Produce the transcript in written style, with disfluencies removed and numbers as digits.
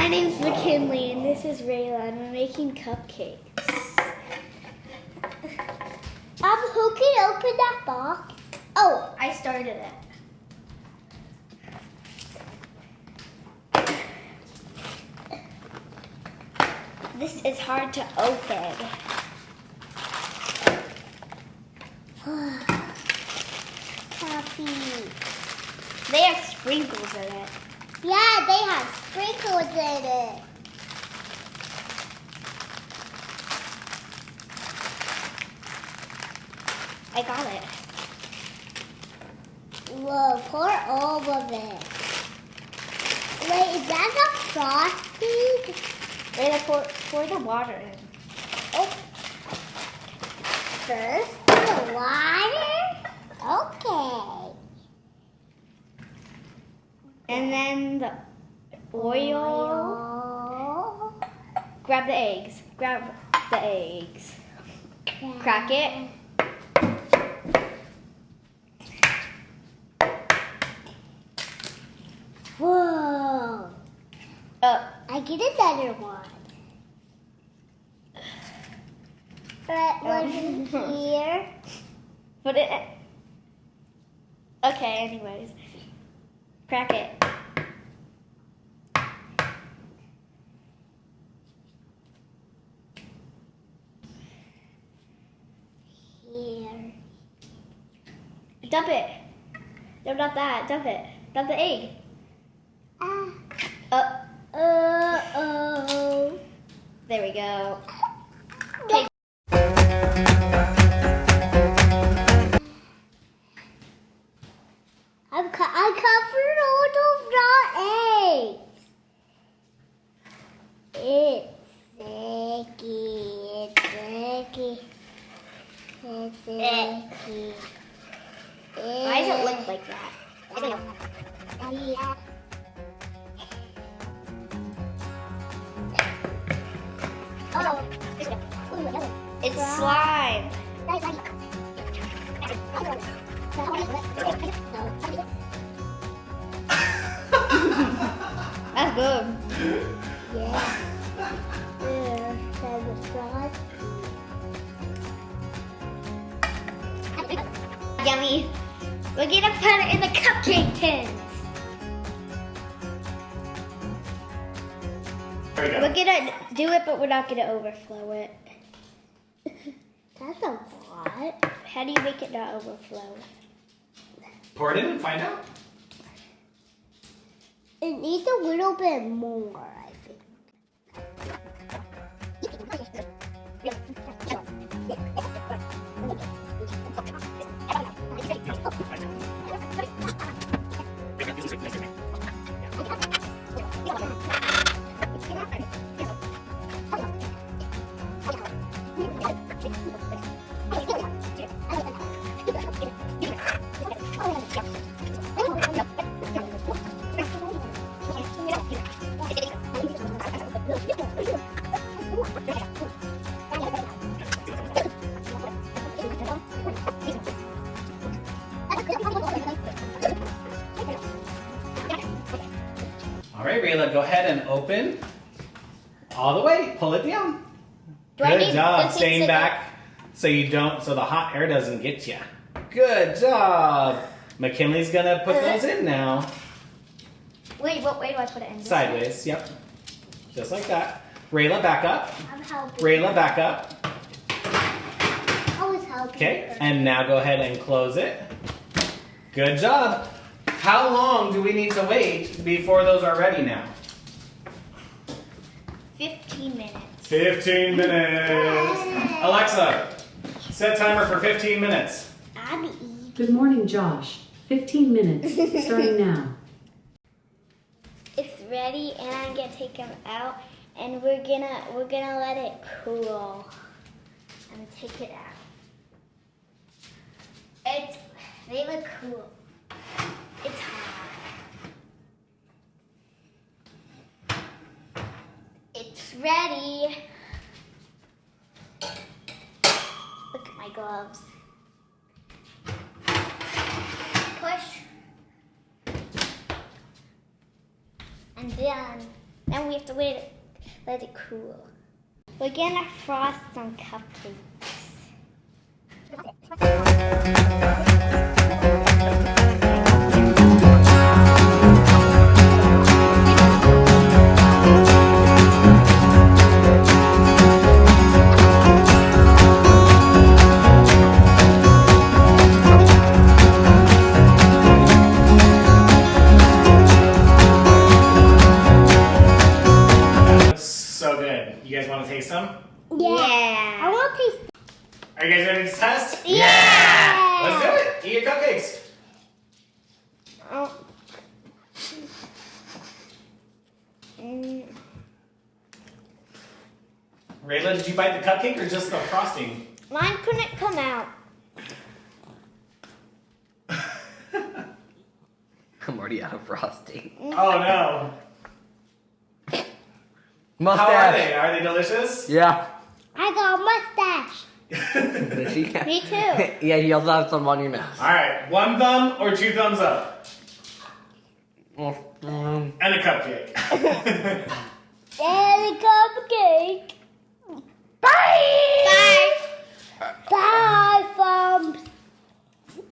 My name's McKinley and this is Rayla and we're making cupcakes. Who can open that box? Oh, I started it. This is hard to open. Coffee. They have sprinkles in it. Yeah, they have sprinkles in it. I got it. Whoa, pour all of it. Wait, is that the frosting? Wait, pour the water in. Oh. First, the water? Okay. And then the oil. Grab the eggs. Crack it. Whoa. I get another one. Put one in here. Put it. Okay, anyways. Crack it. Here. Dump it. No, not that. Dump it. Dump the egg. Uh-oh. There we go. Okay. I covered all those raw eggs. It's sticky. It's sticky. Why does it look like that? Oh, it's slime. That's good. Yeah. Yummy. We're gonna put it in the cupcake tins. There we go. We're gonna do it, but we're not gonna overflow it. That's a lot. How do you make it not overflow? Pour it in and find out. It needs a little bit more, I think. All right, Rayla, go ahead and open all the way. Pull it down. Good job. Staying back so the hot air doesn't get you. Good job. McKinley's gonna put those in now. Wait, what way do I put it in? Sideways, yep. Just like that. Rayla, back up. I'm helping. Rayla, back up. I was helping. Okay, and now go ahead and close it. Good job. How long do we need to wait before those are ready now? 15 minutes. 15 minutes. Alexa, set timer for 15 minutes. Abby. Good morning, Josh. 15 minutes, starting now. It's ready, and I'm gonna take them out, and we're gonna let it cool. I'm gonna take it out. They look cool. It's hot. It's ready. Look at my gloves. Push. I'm done. Then we have to let it cool. We're gonna frost some cupcakes. So good. You guys want to taste them? Yeah. I want to taste. Are you guys ready to test? Yeah. Let's do it. Eat your cupcakes. Oh. Rayla, did you bite the cupcake or just the frosting? Mine couldn't come out. I'm already out of frosting. Oh no. Mustache. How are they? Are they delicious? Yeah. I got a mustache. Me too. Yeah, you also have some on your nose. Alright, 1 thumb or 2 thumbs up? Mm. And a cupcake. There we go.